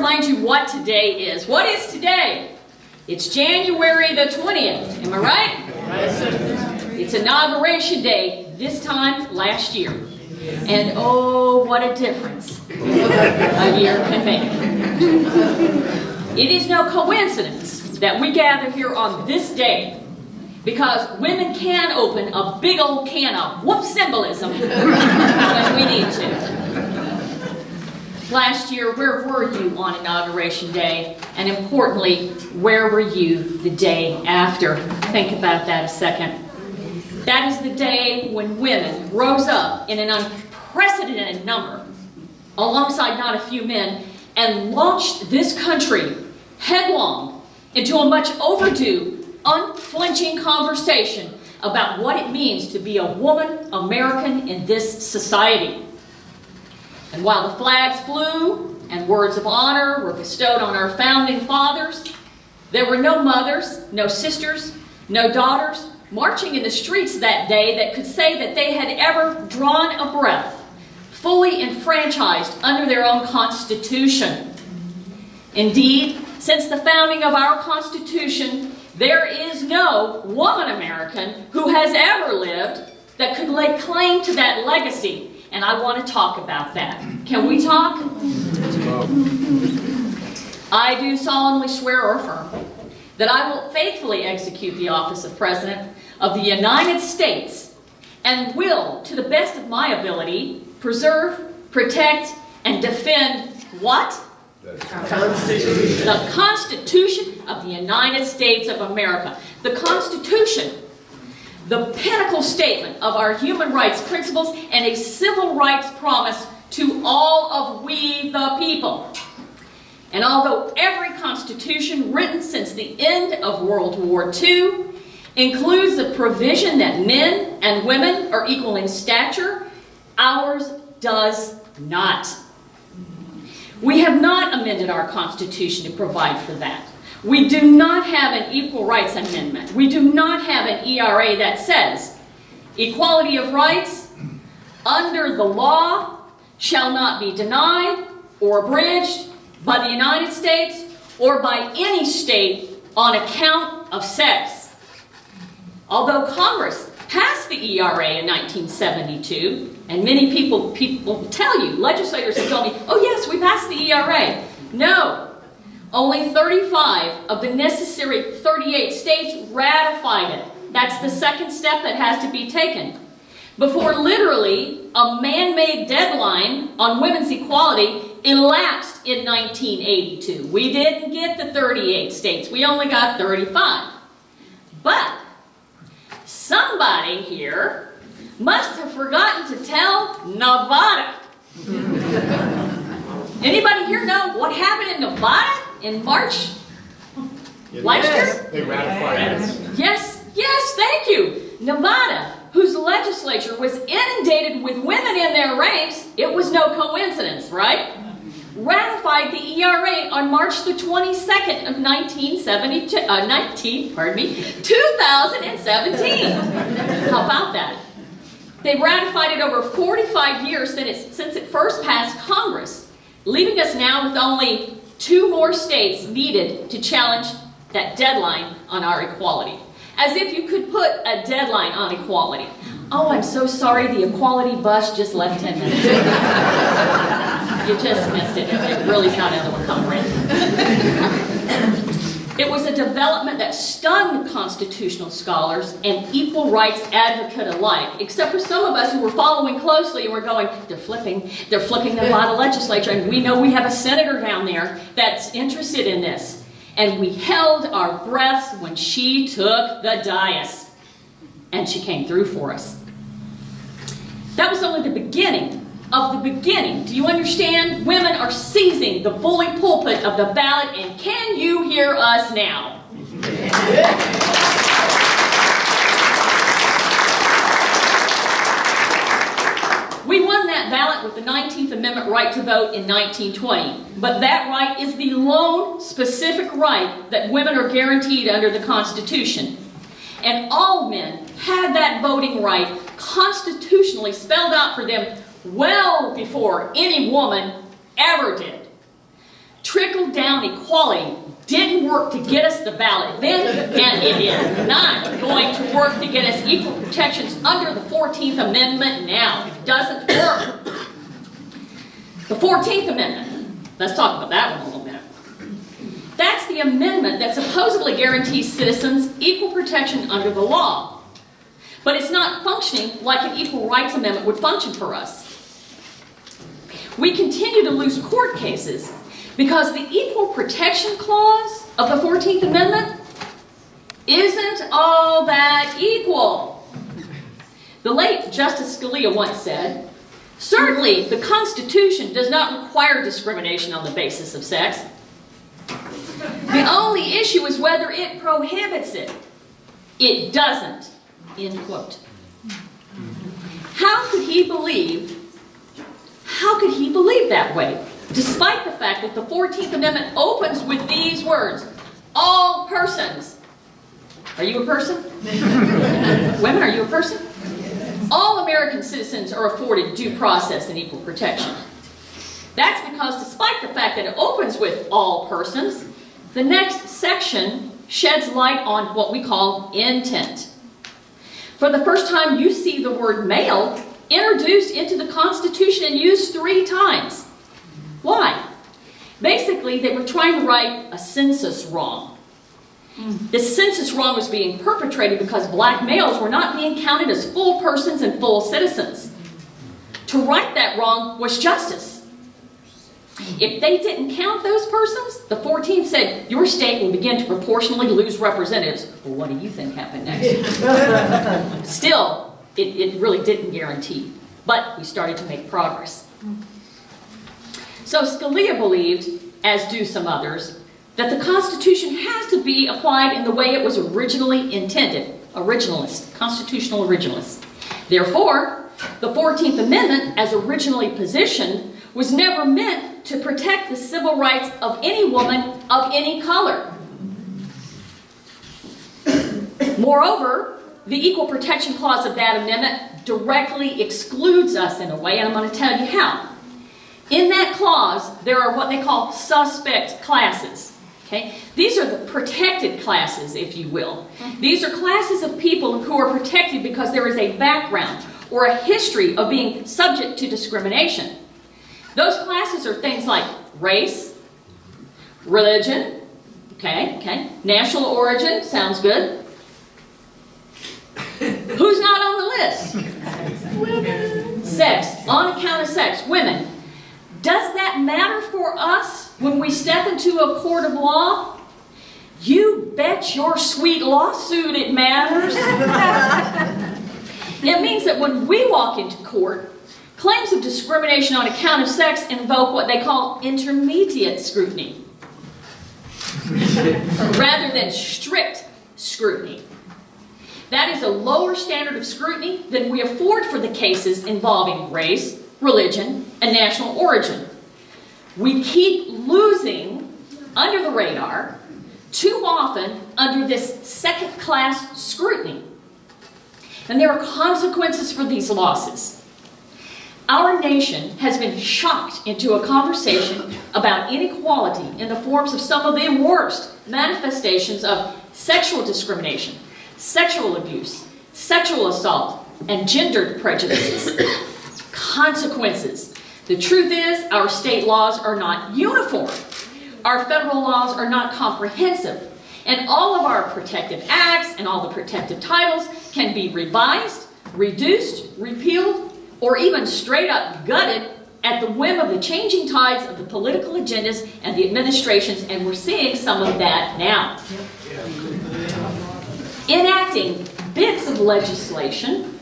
remind you what today is. What is today? It's January the 20th. Am I right? It's Inauguration Day, this time last year. And oh, what a difference a year can make. It is no coincidence that we gather here on this day, because women can open a big old can of whoop symbolism when we need to. Last year, where were you on Inauguration Day? And importantly, where were you the day after? Think about that a second. That is the day when women rose up in an unprecedented number, alongside not a few men, and launched this country headlong into a much overdue, unflinching conversation about what it means to be a woman American in this society. And while the flags flew and words of honor were bestowed on our founding fathers, there were no mothers, no sisters, no daughters marching in the streets that day that could say that they had ever drawn a breath, fully enfranchised under their own Constitution. Indeed, since the founding of our Constitution, there is no woman American who has ever lived that could lay claim to that legacy. And I want to talk about that. Can we talk? I do solemnly swear or affirm that I will faithfully execute the office of President of the United States and will, to the best of my ability, preserve, protect, and defend what? The Constitution. The Constitution of the United States of America. The Constitution, the pinnacle statement of our human rights principles and a civil rights promise to all of we the people. And although every constitution written since the end of World War II includes the provision that men and women are equal in stature, ours does not. We have not amended our Constitution to provide for that. We do not have an Equal Rights Amendment. We do not have an ERA that says, equality of rights under the law shall not be denied or abridged by the United States or by any state on account of sex. Although Congress passed the ERA in 1972, and many people tell you, legislators have told me, oh yes, we passed the ERA. No. Only 35 of the necessary 38 states ratified it. That's the second step that has to be taken. Before literally a man-made deadline on women's equality elapsed in 1982. We didn't get the 38 states. We only got 35. But somebody here must have forgotten to tell Nevada. Anybody here know what happened in Nevada in March last year? They ratified it. Yes, thank you. Nevada, whose legislature was inundated with women in their ranks, it was no coincidence, right? Ratified the ERA on March the 22nd of 2017. How about that? They ratified it over 45 years since it first passed Congress, leaving us now with only 2 more states needed to challenge that deadline on our equality. As if you could put a deadline on equality. Oh, I'm so sorry, the equality bus just left 10 minutes ago. You just missed it. It really's not another one coming right. It was a development that stunned constitutional scholars and equal rights advocates alike, except for some of us who were following closely and were going, they're flipping the Nevada legislature, and we know we have a senator down there that's interested in this. And we held our breaths when she took the dais. And she came through for us. That was only the beginning of the beginning. Do you understand? Women are seizing the bully pulpit of the ballot, and can you hear us now? We won that ballot with the 19th Amendment right to vote in 1920. But that right is the lone specific right that women are guaranteed under the Constitution. And all men had that voting right constitutionally spelled out for them well before any woman ever did. trickle-down equality didn't work to get us the ballot then, and it is not going to work to get us equal protections under the 14th Amendment now. It doesn't work. The 14th Amendment, let's talk about that one a little bit. That's the amendment that supposedly guarantees citizens equal protection under the law. But it's not functioning like an equal rights amendment would function for us. We continue to lose court cases because the equal protection clause of the 14th Amendment isn't all that equal. The late Justice Scalia once said, "Certainly, the Constitution does not require discrimination on the basis of sex. The only issue is whether it prohibits it. It doesn't." End quote. How could he believe that way, despite the fact that the 14th Amendment opens with these words, all persons. Are you a person? Women, are you a person? All American citizens are afforded due process and equal protection. That's because despite the fact that it opens with all persons, the next section sheds light on what we call intent. For the first time, you see the word male introduced into the Constitution and used 3 times. Why? Basically, they were trying to right a census wrong. This census wrong was being perpetrated because black males were not being counted as full persons and full citizens. To right that wrong was justice. If they didn't count those persons, the 14th said, your state will begin to proportionally lose representatives. Well, what do you think happened next? Still, it really didn't guarantee. But we started to make progress. So Scalia believed, as do some others, that the Constitution has to be applied in the way it was originally intended. Originalist, constitutional originalist. Therefore, the 14th Amendment, as originally positioned, was never meant to protect the civil rights of any woman of any color. Moreover, the Equal Protection Clause of that amendment directly excludes us in a way, and I'm going to tell you how. In that clause, there are what they call suspect classes. Okay? These are the protected classes, if you will. These are classes of people who are protected because there is a background or a history of being subject to discrimination. Those classes are things like race, religion, national origin, sounds good. Who's not on the list? Women. Sex, on account of sex, women. Does that matter for us when we step into a court of law? You bet your sweet lawsuit it matters. It means that when we walk into court, claims of discrimination on account of sex invoke what they call intermediate scrutiny, rather than strict scrutiny. That is a lower standard of scrutiny than we afford for the cases involving race, religion, and national origin. We keep losing under the radar too often under this second-class scrutiny. And there are consequences for these losses. Our nation has been shocked into a conversation about inequality in the forms of some of the worst manifestations of sexual discrimination, sexual abuse, sexual assault, and gendered prejudices. Consequences. The truth is, our state laws are not uniform. Our federal laws are not comprehensive. And all of our protective acts and all the protective titles can be revised, reduced, repealed, or even straight up gutted at the whim of the changing tides of the political agendas and the administrations, and we're seeing some of that now. Enacting bits of legislation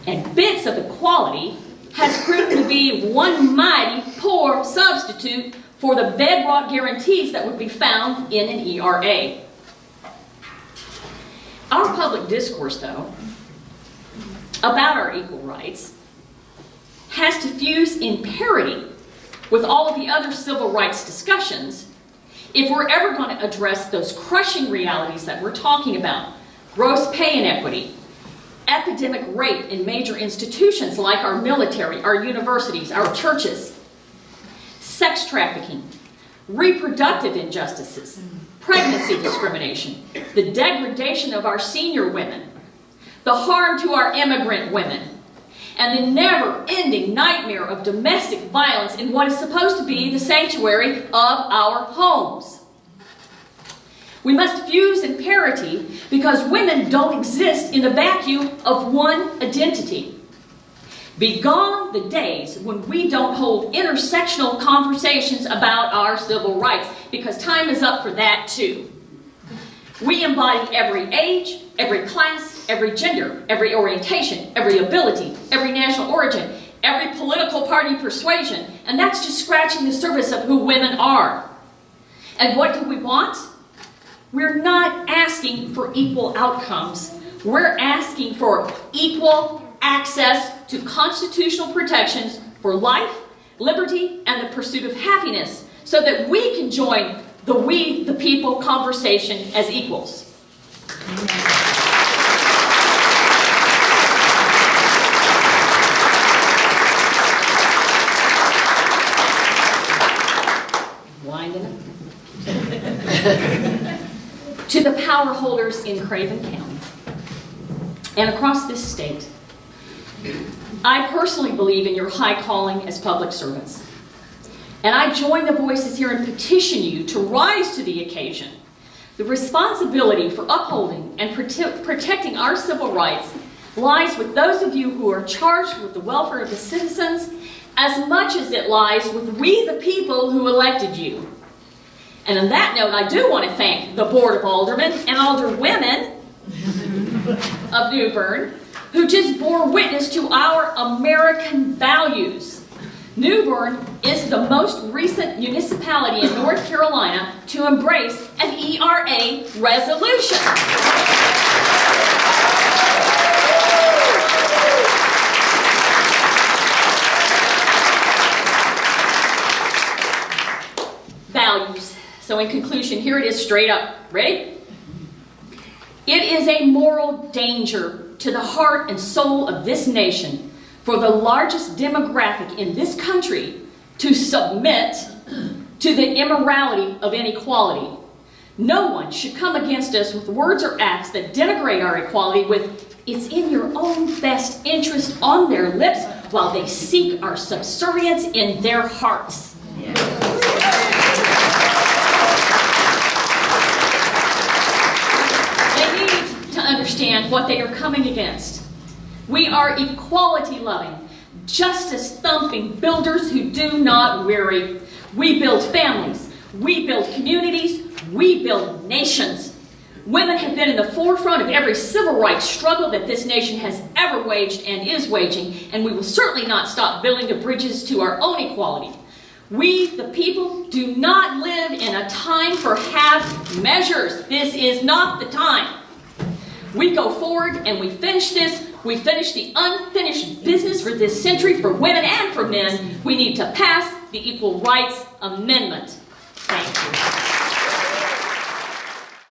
and bits of equality has proven to be one mighty poor substitute for the bedrock guarantees that would be found in an ERA. Our public discourse, though, about our equal rights has to fuse in parity with all of the other civil rights discussions if we're ever going to address those crushing realities that we're talking about. Gross pay inequity, epidemic rape in major institutions like our military, our universities, our churches, sex trafficking, reproductive injustices, pregnancy discrimination, the degradation of our senior women, the harm to our immigrant women, and the never-ending nightmare of domestic violence in what is supposed to be the sanctuary of our homes. We must fuse in parity because women don't exist in the vacuum of one identity. Begone the days when we don't hold intersectional conversations about our civil rights, because time is up for that too. We embody every age, every class, every gender, every orientation, every ability, every national origin, every political party persuasion, and that's just scratching the surface of who women are. And what do we want? We're not asking for equal outcomes. We're asking for equal access to constitutional protections for life, liberty, and the pursuit of happiness, so that we can join the we, the people conversation as equals. Winding up. To the power holders in Craven County and across this state, I personally believe in your high calling as public servants. And I join the voices here and petition you to rise to the occasion. The responsibility for upholding and protecting our civil rights lies with those of you who are charged with the welfare of the citizens as much as it lies with we the people who elected you. And on that note, I do want to thank the Board of Aldermen and Alderwomen of New Bern, who just bore witness to our American values. New Bern is the most recent municipality in North Carolina to embrace an ERA resolution. Values. So in conclusion, here it is straight up. Ready? It is a moral danger to the heart and soul of this nation for the largest demographic in this country to submit to the immorality of inequality. No one should come against us with words or acts that denigrate our equality with "it's in your own best interest" on their lips while they seek our subservience in their hearts. Understand what they are coming against. We are equality-loving, justice-thumping builders who do not weary. We build families, we build communities, we build nations. Women have been in the forefront of every civil rights struggle that this nation has ever waged and is waging, and we will certainly not stop building the bridges to our own equality. We, the people, do not live in a time for half measures. This is not the time. We go forward and we finish this. We finish the unfinished business for this century for women and for men. We need to pass the Equal Rights Amendment. Thank you.